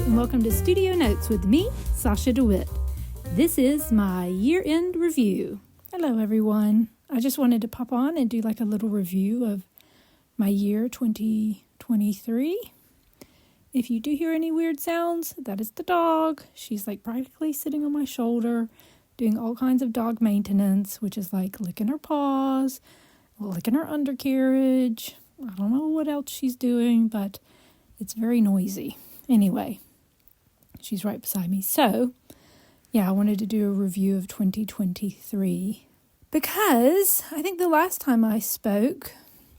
and welcome to Studio Notes with me, Sasha DeWitt. This is my year-end review. Hello, everyone. I just wanted to pop on and do like a little review of my year 2023. If you do hear any weird sounds, that is the dog. She's like practically sitting on my shoulder, doing all kinds of dog maintenance, which is like licking her paws, licking her undercarriage. I don't know what else she's doing, but it's very noisy. Anyway, she's right beside me. So, yeah, I wanted to do a review of 2023 because I think the last time I spoke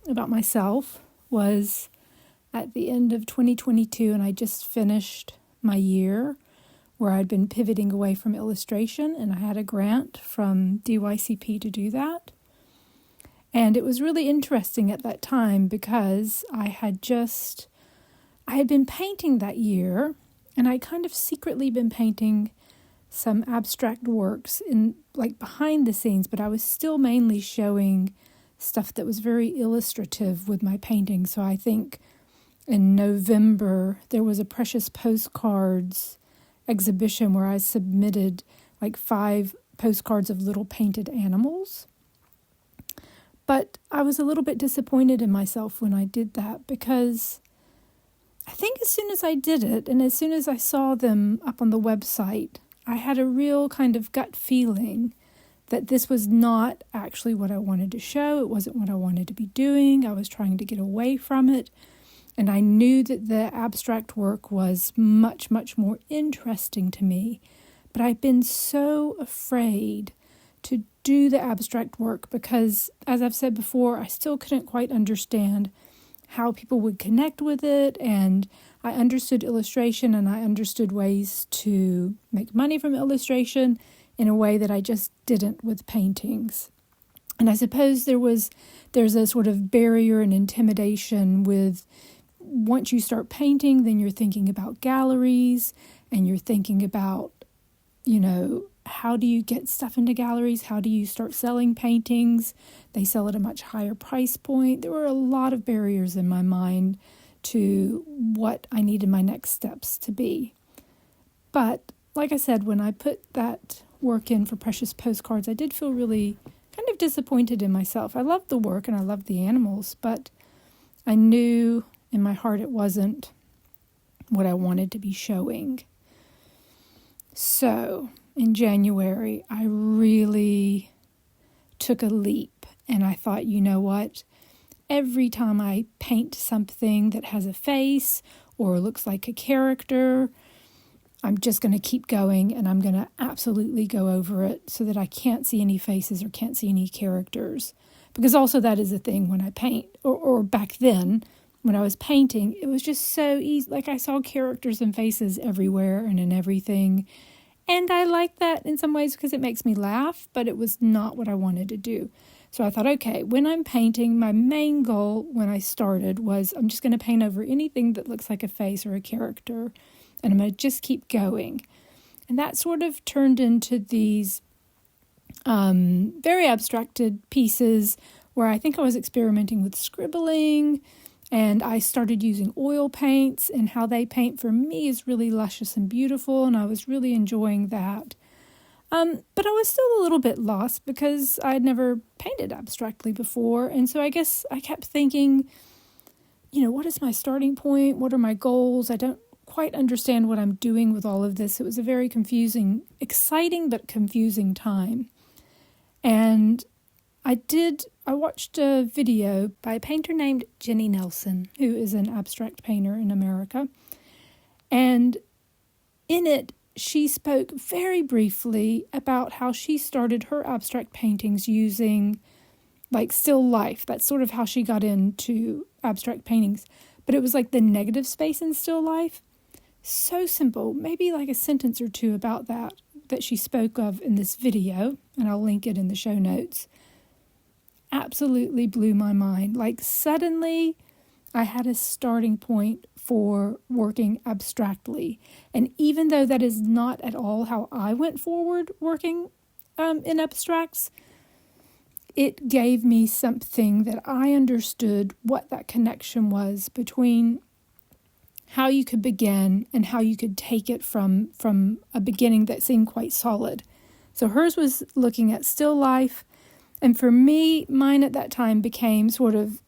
about myself was at the end of 2022, and I just finished my year where I'd been pivoting away from illustration, and I had a grant from DYCP to do that. And it was really interesting at that time because I had been painting that year, and I kind of secretly been painting some abstract works in like behind the scenes, but I was still mainly showing stuff that was very illustrative with my painting. So I think in November there was a Precious Postcards exhibition where I submitted like 5 postcards of little painted animals. But I was a little bit disappointed in myself when I did that because I think as soon as I did it and as soon as I saw them up on the website, I had a real kind of gut feeling that this was not actually what I wanted to show. It wasn't what I wanted to be doing. I was trying to get away from it. And I knew that the abstract work was much, much more interesting to me. But I've been so afraid to do the abstract work because, as I've said before, I still couldn't quite understand how people would connect with it, and I understood illustration and I understood ways to make money from illustration in a way that I just didn't with paintings. And I suppose there's a sort of barrier and intimidation with once you start painting, then you're thinking about galleries and you're thinking about, how do you get stuff into galleries? How do you start selling paintings? They sell at a much higher price point. There were a lot of barriers in my mind to what I needed my next steps to be. But like I said, when I put that work in for Precious Postcards, I did feel really kind of disappointed in myself. I loved the work and I loved the animals, but I knew in my heart it wasn't what I wanted to be showing. So in January, I really took a leap and I thought, you know what? Every time I paint something that has a face or looks like a character, I'm just going to keep going and I'm going to absolutely go over it so that I can't see any faces or can't see any characters. Because also that is a thing when I paint, or back then when I was painting, it was just so easy. Like I saw characters and faces everywhere and in everything. And I like that in some ways because it makes me laugh, but it was not what I wanted to do. So I thought, okay, when I'm painting, my main goal when I started was I'm just going to paint over anything that looks like a face or a character, and I'm going to just keep going. And that sort of turned into these very abstracted pieces where I think I was experimenting with scribbling, and I started using oil paints, and how they paint for me is really luscious and beautiful, and I was really enjoying that. But I was still a little bit lost because I had never painted abstractly before, and so I guess I kept thinking, what is my starting point? What are my goals? I don't quite understand what I'm doing with all of this. It was a very confusing, exciting but confusing time. And I watched a video by a painter named Jenny Nelson, who is an abstract painter in America. And in it, she spoke very briefly about how she started her abstract paintings using like still life. That's sort of how she got into abstract paintings. But it was like the negative space in still life. So simple, maybe like a sentence or two about that she spoke of in this video, and I'll link it in the show notes. Absolutely blew my mind. Like suddenly I had a starting point for working abstractly. And even though that is not at all how I went forward working in abstracts, it gave me something that I understood what that connection was between how you could begin and how you could take it from a beginning that seemed quite solid. So hers was looking at still life. And for me, mine at that time became sort of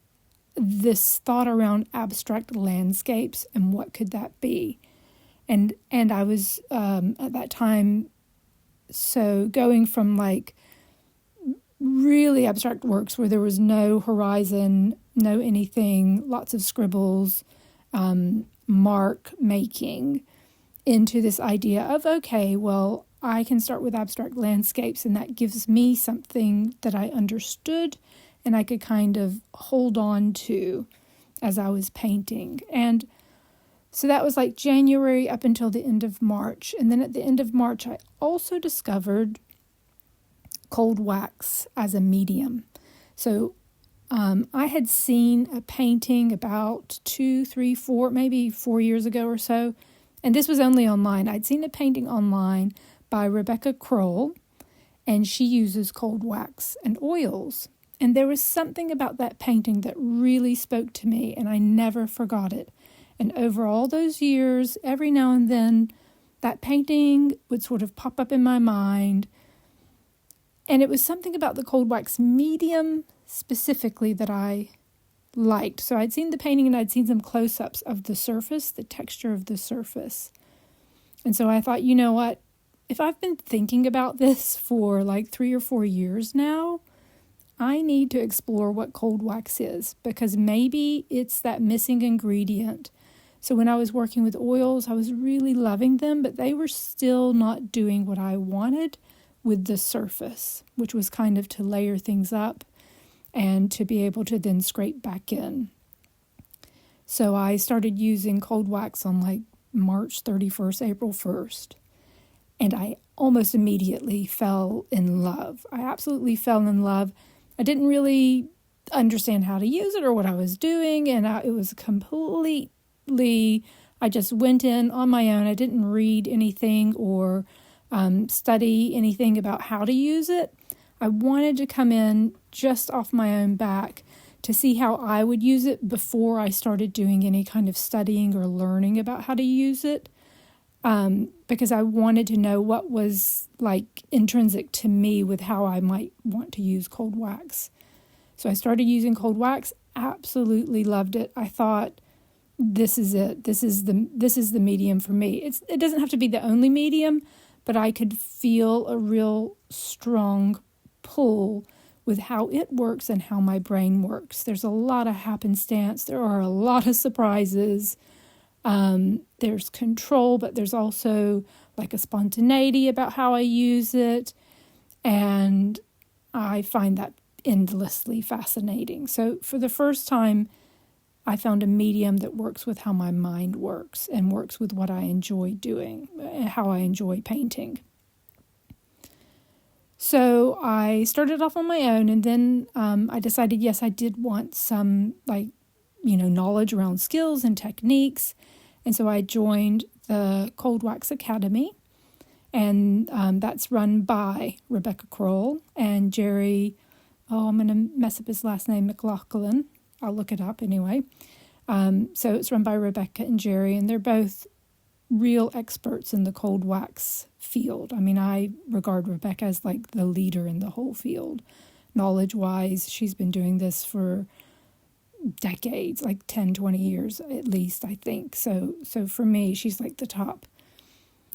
this thought around abstract landscapes and what could that be. And I was at that time so going from like really abstract works where there was no horizon, no anything, lots of scribbles, mark making, into this idea of, okay, well, I can start with abstract landscapes, and that gives me something that I understood and I could kind of hold on to as I was painting. And so that was like January up until the end of March. And then at the end of March, I also discovered cold wax as a medium. So I had seen a painting about 2, 3, 4, maybe 4 years ago or so. And this was only online. I'd seen a painting online by Rebecca Kroll, and she uses cold wax and oils. And there was something about that painting that really spoke to me, and I never forgot it. And over all those years, every now and then, that painting would sort of pop up in my mind. And it was something about the cold wax medium specifically that I liked. So I'd seen the painting and I'd seen some close-ups of the surface, the texture of the surface. And so I thought, you know what? If I've been thinking about this for like 3 or 4 years now, I need to explore what cold wax is, because maybe it's that missing ingredient. So when I was working with oils, I was really loving them, but they were still not doing what I wanted with the surface, which was kind of to layer things up and to be able to then scrape back in. So I started using cold wax on like March 31st, April 1st. And I almost immediately fell in love. I absolutely fell in love. I didn't really understand how to use it or what I was doing. And it was completely, I just went in on my own. I didn't read anything or study anything about how to use it. I wanted to come in just off my own back to see how I would use it before I started doing any kind of studying or learning about how to use it. Because I wanted to know what was like intrinsic to me with how I might want to use cold wax. So I started using cold wax, absolutely loved it. I thought, this is it. This is the medium for me. It doesn't have to be the only medium, but I could feel a real strong pull with how it works and how my brain works. There's a lot of happenstance. There are a lot of surprises. There's control, but there's also like a spontaneity about how I use it. And I find that endlessly fascinating. So for the first time, I found a medium that works with how my mind works and works with what I enjoy doing, how I enjoy painting. So I started off on my own, and then I decided, yes, I did want some knowledge around skills and techniques. And so I joined the Cold Wax Academy, and that's run by Rebecca Kroll and Jerry, I'm going to mess up his last name, McLaughlin. I'll look it up anyway. So it's run by Rebecca and Jerry, and they're both real experts in the cold wax field. I mean, I regard Rebecca as like the leader in the whole field. Knowledge-wise, she's been doing this for decades, like 10, 20 years at least, I think. So for me, she's like the top.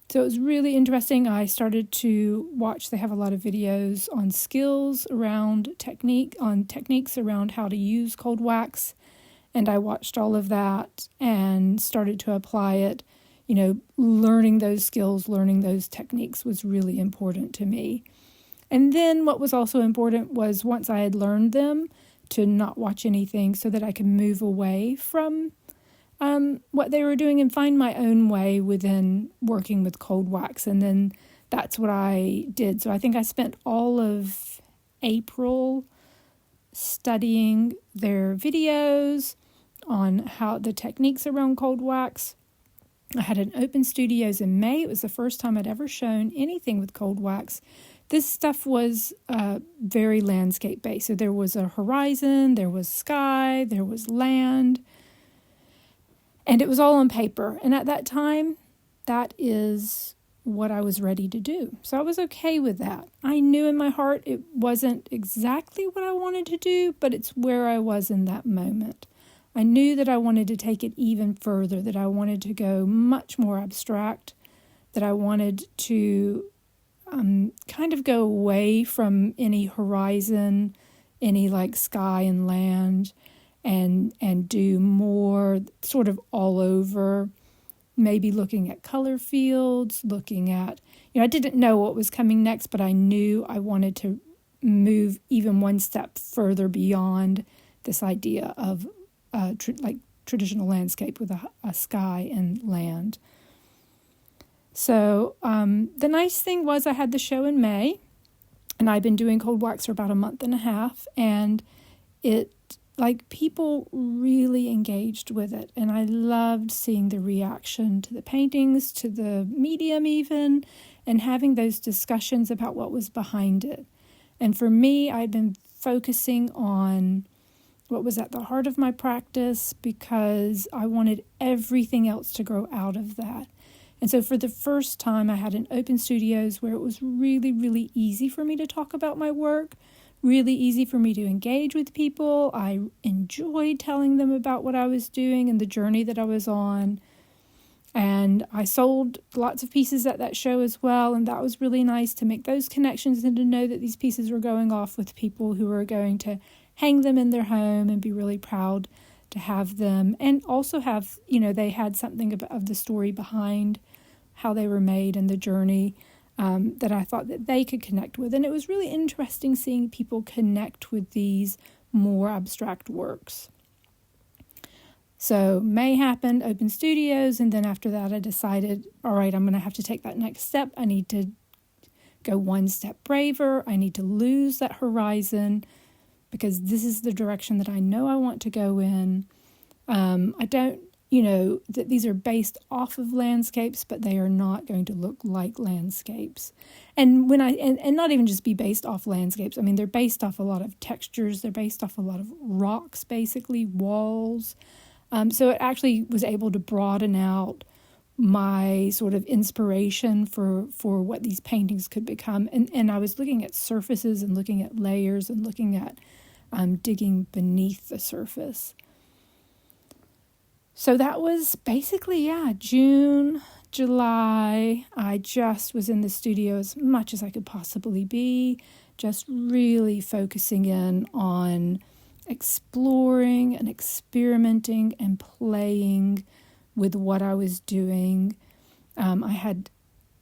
So it was really interesting. I started to watch, they have a lot of videos on skills around techniques around how to use cold wax. And I watched all of that and started to apply it. Learning those skills, learning those techniques was really important to me. And then what was also important was once I had learned them, to not watch anything so that I could move away from what they were doing and find my own way within working with cold wax. And then that's what I did. So I think I spent all of April studying their videos on how the techniques around cold wax. I had an open studios in May. It was the first time I'd ever shown anything with cold wax. This stuff was very landscape-based. So there was a horizon, there was sky, there was land. And it was all on paper. And at that time, that is what I was ready to do. So I was okay with that. I knew in my heart it wasn't exactly what I wanted to do, but it's where I was in that moment. I knew that I wanted to take it even further, that I wanted to go much more abstract, that I wanted to kind of go away from any horizon, any like sky and land, and do more sort of all over, maybe looking at color fields, looking at, I didn't know what was coming next, but I knew I wanted to move even one step further beyond this idea of traditional landscape with a sky and land. So the nice thing was I had the show in May, and I've been doing cold wax for about a month and a half, and people really engaged with it, and I loved seeing the reaction to the paintings, to the medium even, and having those discussions about what was behind it. And for me, I'd been focusing on what was at the heart of my practice because I wanted everything else to grow out of that. And so for the first time, I had an open studios where it was really, really easy for me to talk about my work, really easy for me to engage with people. I enjoyed telling them about what I was doing and the journey that I was on. And I sold lots of pieces at that show as well, and that was really nice to make those connections and to know that these pieces were going off with people who were going to hang them in their home and be really proud to have them, and also have, they had something of the story behind how they were made and the journey that I thought that they could connect with. And it was really interesting seeing people connect with these more abstract works. So May happened, open studios, and then after that I decided, all right, I'm going to have to take that next step. I need to go one step braver. I need to lose that horizon because this is the direction that I know I want to go in. I don't, that these are based off of landscapes, but they are not going to look like landscapes. And and not even just be based off landscapes. I mean, they're based off a lot of textures. They're based off a lot of rocks, basically, walls. So it actually was able to broaden out my sort of inspiration for what these paintings could become. And I was looking at surfaces and looking at layers and looking at digging beneath the surface. So that was basically, June, July. I just was in the studio as much as I could possibly be, just really focusing in on exploring and experimenting and playing with what I was doing. I had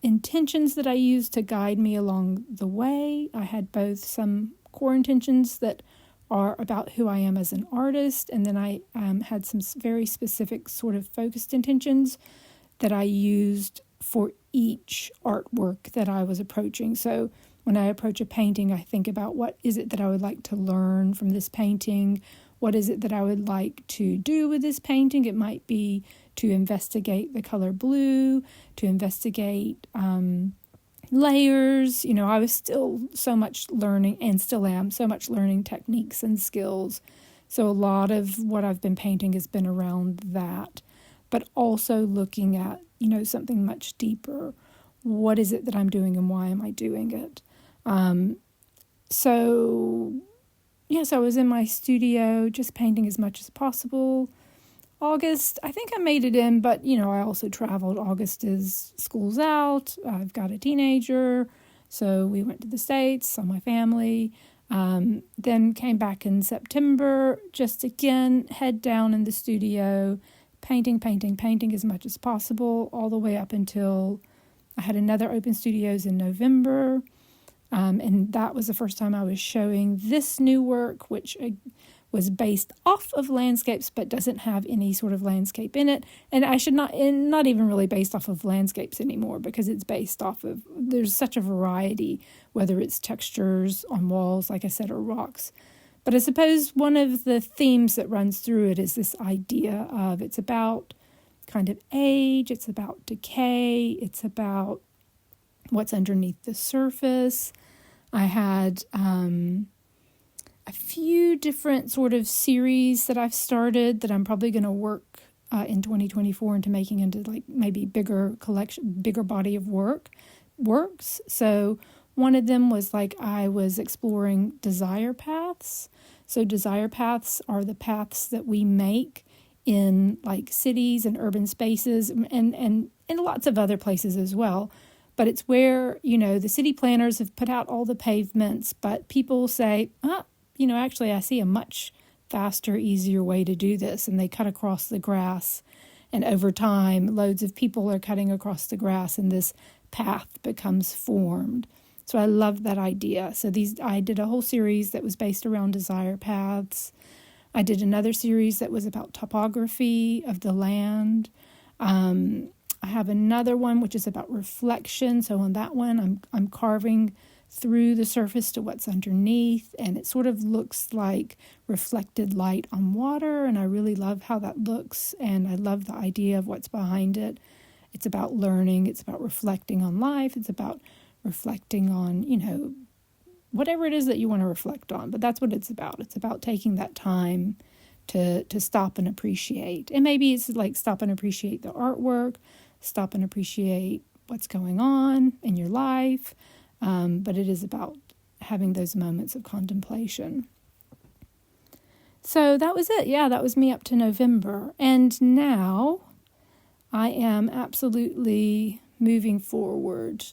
intentions that I used to guide me along the way. I had both some core intentions that are about who I am as an artist, and then I had some very specific sort of focused intentions that I used for each artwork that I was approaching. So when I approach a painting, I think about what is it that I would like to learn from this painting? What is it that I would like to do with this painting? It might be to investigate the color blue, to investigate layers. I was still so much learning, and still am so much learning techniques and skills. So a lot of what I've been painting has been around that, but also looking at, something much deeper. What is it that I'm doing and why am I doing it? So I was in my studio just painting as much as possible. August, I think I made it in, but, I also traveled. August is school's out. I've got a teenager, so we went to the States, saw my family, then came back in September, just again, head down in the studio, painting as much as possible, all the way up until I had another open studios in November, and that was the first time I was showing this new work, which was based off of landscapes but doesn't have any sort of landscape in it. And not even really based off of landscapes anymore, because it's based off of, there's such a variety, whether it's textures on walls, like I said, or rocks. But I suppose one of the themes that runs through it is this idea of, it's about kind of age, it's about decay, it's about what's underneath the surface. I had a few different sort of series that I've started that I'm probably going to work in 2024 into making into like maybe bigger body of works. So one of them was like I was exploring desire paths. So desire paths are the paths that we make in like cities and urban spaces and in lots of other places as well. But it's where, the city planners have put out all the pavements, but people say, actually I see a much faster, easier way to do this. And they cut across the grass. And over time, loads of people are cutting across the grass and this path becomes formed. So I loved that idea. So I did a whole series that was based around desire paths. I did another series that was about topography of the land. I have another one which is about reflection. So on that one, I'm carving through the surface to what's underneath, and it sort of looks like reflected light on water, and I really love how that looks, and I love the idea of what's behind it. It's about learning. It's about reflecting on life. It's about reflecting on, whatever it is that you want to reflect on. But that's what it's about. It's about taking that time to stop and appreciate. And maybe it's like stop and appreciate the artwork, stop and appreciate what's going on in your life. But it is about having those moments of contemplation. So that was it. Yeah, that was me up to November. And now I am absolutely moving forward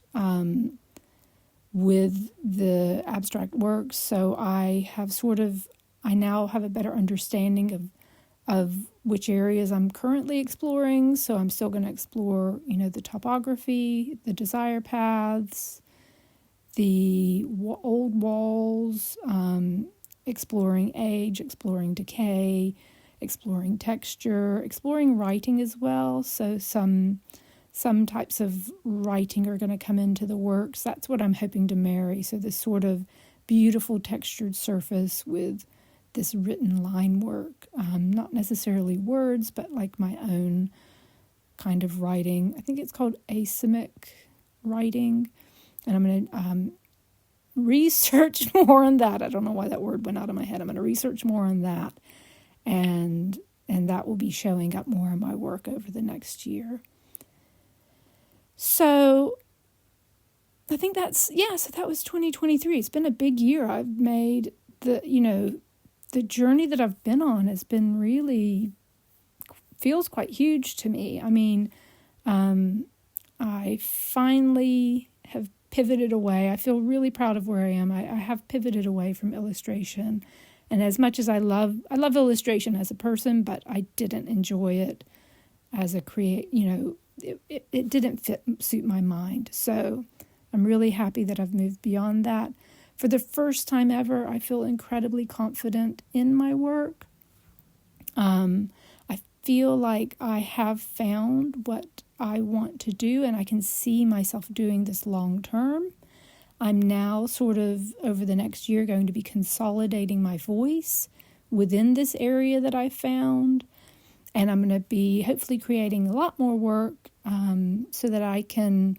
with the abstract works. So I now have a better understanding of which areas I'm currently exploring. So I'm still going to explore, the topography, the desire paths, the old walls, exploring age, exploring decay, exploring texture, exploring writing as well. So some types of writing are going to come into the works. That's what I'm hoping to marry. So this sort of beautiful textured surface with this written line work. Not necessarily words, but like my own kind of writing. I think it's called asemic writing. And I'm going to research more on that. I don't know why that word went out of my head. I'm going to research more on that. And that will be showing up more in my work over the next year. So I think so that was 2023. It's been a big year. I've made the journey that I've been on has been really, feels quite huge to me. I mean, I finally have pivoted away. I feel really proud of where I am. I have pivoted away from illustration. And as much as I love illustration as a person, but I didn't enjoy it as a it didn't suit my mind. So I'm really happy that I've moved beyond that. For the first time ever, I feel incredibly confident in my work. I feel like I have found what I want to do, and I can see myself doing this long term. I'm now sort of, over the next year, going to be consolidating my voice within this area that I found. And I'm going to be hopefully creating a lot more work so that I can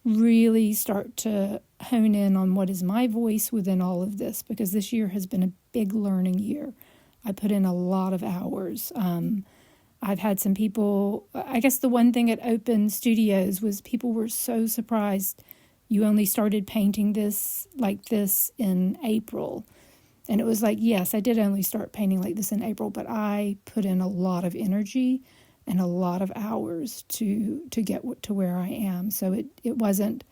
really start to hone in on what is my voice within all of this, because this year has been a big learning year. I put in a lot of hours. I've had some people, I guess the one thing at Open Studios was people were so surprised you only started painting this like this in April. And it was like, yes, I did only start painting like this in April, but I put in a lot of energy and a lot of hours to get to where I am. So it wasn't,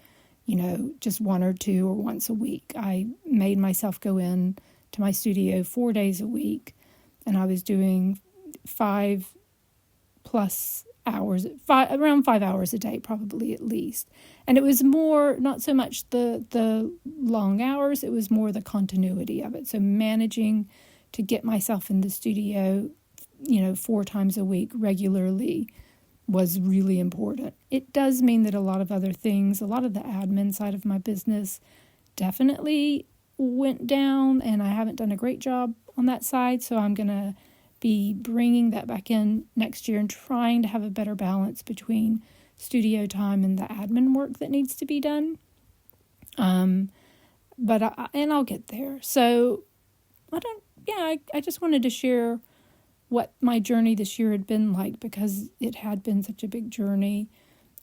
just one or two or once a week. I made myself go in to my studio 4 days a week, and I was doing 5+ hours, around 5 hours a day, probably at least. And it was more, not so much the long hours, it was more the continuity of it. So managing to get myself in the studio, 4 times a week regularly was really important. It does mean that a lot of other things, a lot of the admin side of my business definitely went down, and I haven't done a great job on that side. So I'm going to be bringing that back in next year and trying to have a better balance between studio time and the admin work that needs to be done. But I'll get there. So I just wanted to share what my journey this year had been like, because it had been such a big journey.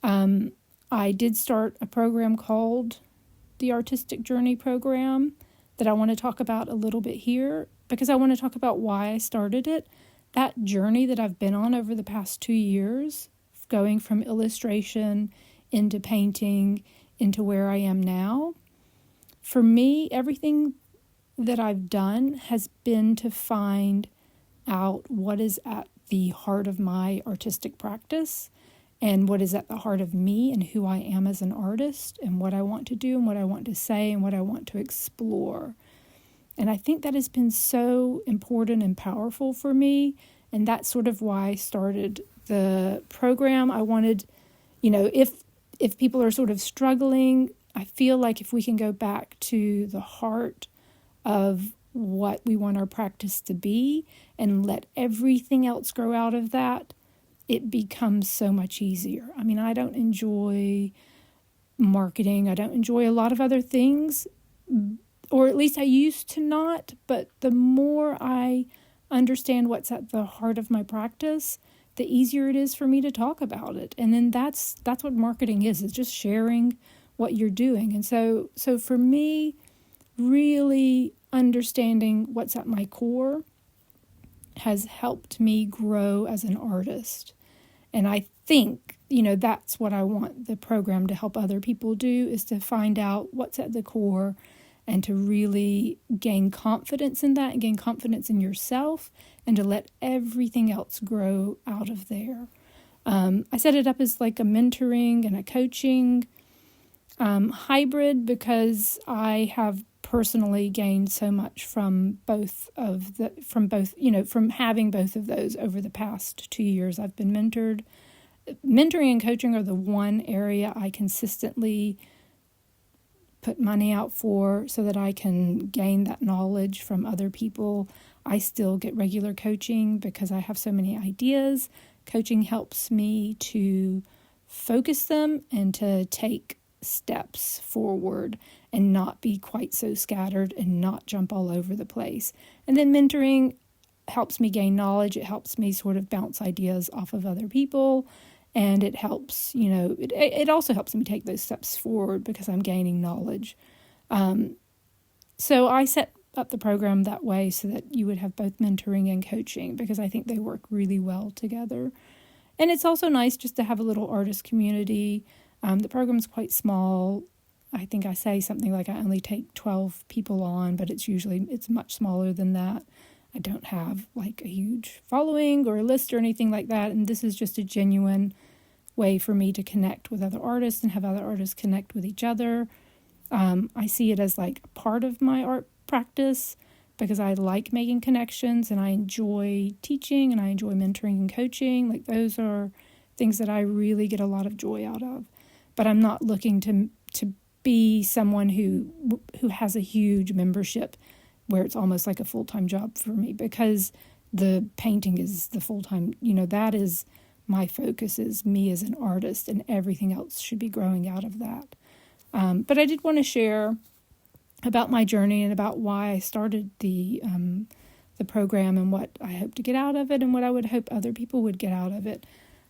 I did start a program called the Artistic Journey Program that I want to talk about a little bit here, because I want to talk about why I started it. That journey that I've been on over the past 2 years, going from illustration into painting into where I am now. For me, everything that I've done has been to find out what is at the heart of my artistic practice and what is at the heart of me and who I am as an artist and what I want to do and what I want to say and what I want to explore. And I think that has been so important and powerful for me. And that's sort of why I started the program. I wanted, if people are sort of struggling, I feel like if we can go back to the heart of what we want our practice to be and let everything else grow out of that, it becomes so much easier. I mean, I don't enjoy marketing. I don't enjoy a lot of other things, or at least I used to not. But the more I understand what's at the heart of my practice, the easier it is for me to talk about it. And then that's what marketing is. It's just sharing what you're doing. And so for me, really understanding what's at my core has helped me grow as an artist. And I think, that's what I want the program to help other people do, is to find out what's at the core and to really gain confidence in that and gain confidence in yourself and to let everything else grow out of there. I set it up as like a mentoring and a coaching hybrid, because I have personally gained so much from having both of those over the past 2 years. I've been mentored. Mentoring and coaching are the one area I consistently put money out for so that I can gain that knowledge from other people. I still get regular coaching because I have so many ideas. Coaching helps me to focus them and to take steps forward and not be quite so scattered and not jump all over the place. And then mentoring helps me gain knowledge. It helps me sort of bounce ideas off of other people. And it helps, it also helps me take those steps forward because I'm gaining knowledge. So I set up the program that way so that you would have both mentoring and coaching, because I think they work really well together. And it's also nice just to have a little artist community. The program's quite small. I think I say something like I only take 12 people on, but it's much smaller than that. I don't have like a huge following or a list or anything like that. And this is just a genuine way for me to connect with other artists and have other artists connect with each other. I see it as like a part of my art practice because I like making connections and I enjoy teaching and I enjoy mentoring and coaching. Like those are things that I really get a lot of joy out of. But I'm not looking to be someone who has a huge membership where it's almost like a full-time job for me, because the painting is the full-time, that is my focus, is me as an artist, and everything else should be growing out of that. But I did want to share about my journey and about why I started the program and what I hope to get out of it and what I would hope other people would get out of it.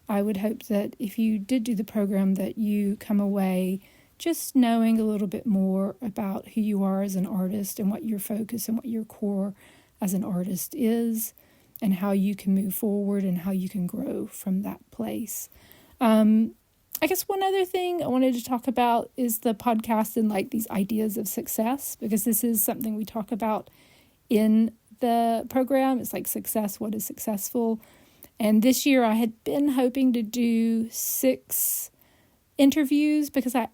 I would hope that if you did do the program that you come away just knowing a little bit more about who you are as an artist and what your focus and what your core as an artist is and how you can move forward and how you can grow from that place. I guess one other thing I wanted to talk about is the podcast and like these ideas of success, because this is something we talk about in the program. It's like success, what is successful? And this year I had been hoping to do 6 interviews because I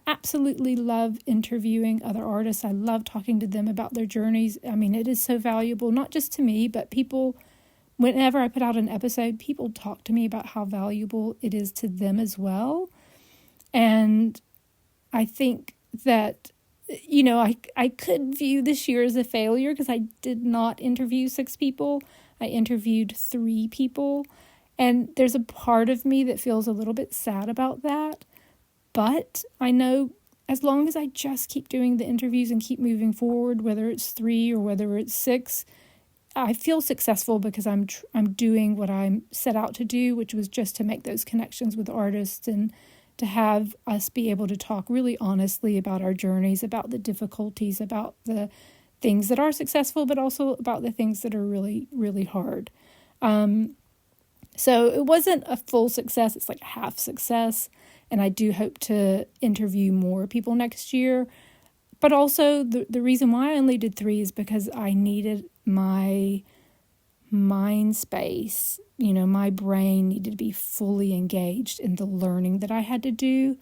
absolutely love interviewing other artists. I love talking to them about their journeys. I mean, it is so valuable, not just to me, but people, whenever I put out an episode, people talk to me about how valuable it is to them as well. And I think that, I could view this year as a failure because I did not interview 6 people. I interviewed 3 people. And there's a part of me that feels a little bit sad about that. But I know as long as I just keep doing the interviews and keep moving forward, whether it's 3 or whether it's 6, I feel successful because I'm doing what I'm set out to do, which was just to make those connections with artists and to have us be able to talk really honestly about our journeys, about the difficulties, about the things that are successful, but also about the things that are really, really hard. So it wasn't a full success. It's like half success. And I do hope to interview more people next year. But also the reason why I only did 3 is because I needed my mind space. My brain needed to be fully engaged in the learning that I had to do.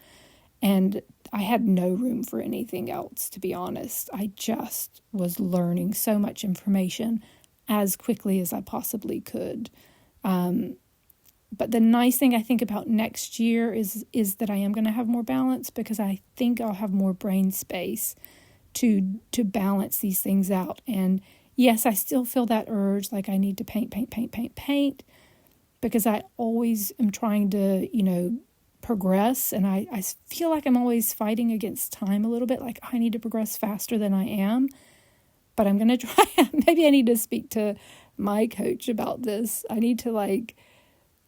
And I had no room for anything else, to be honest. I just was learning so much information as quickly as I possibly could. But the nice thing I think about next year is that I am going to have more balance, because I think I'll have more brain space to balance these things out. And yes, I still feel that urge, like I need to paint, because I always am trying to, progress. And I feel like I'm always fighting against time a little bit, like I need to progress faster than I am. But I'm going to try. Maybe I need to speak to my coach about this. I need to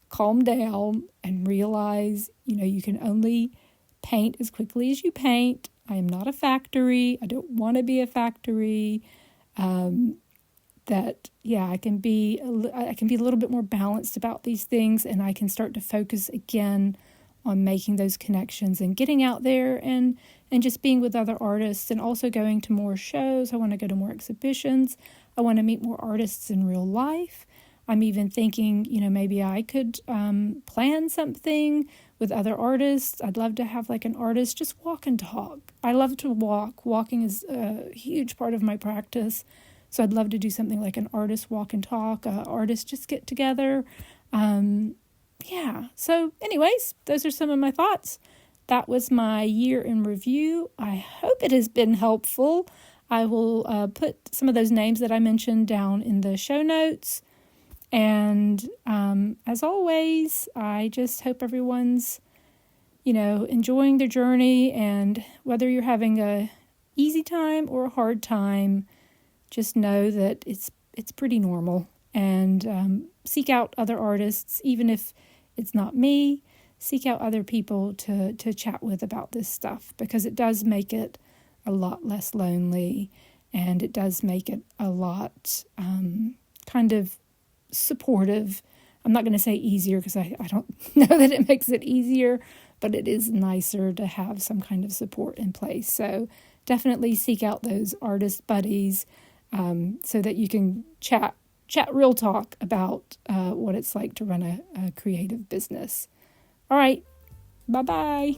calm down and realize, you can only paint as quickly as you paint. I am not a factory. I don't want to be a factory. I can be a little bit more balanced about these things, and I can start to focus again on making those connections and getting out there and just being with other artists, and also going to more shows. I want to go to more exhibitions. I want to meet more artists in real life. I'm even thinking, maybe I could plan something with other artists. I'd love to have an artist just walk and talk. I love to walk. Walking is a huge part of my practice. So I'd love to do something like an artist walk and talk, artists just get together. So anyways, those are some of my thoughts. That was my year in review. I hope it has been helpful. I will put some of those names that I mentioned down in the show notes. And as always, I just hope everyone's, enjoying their journey. And whether you're having a easy time or a hard time, just know that it's pretty normal. And seek out other artists, even if it's not me. Seek out other people to chat with about this stuff, because it does make it a lot less lonely, and it does make it a lot kind of supportive. I'm not going to say easier, because I don't know that it makes it easier, but it is nicer to have some kind of support in place. So definitely seek out those artist buddies so that you can chat real talk about what it's like to run a creative business. All right. Bye-bye.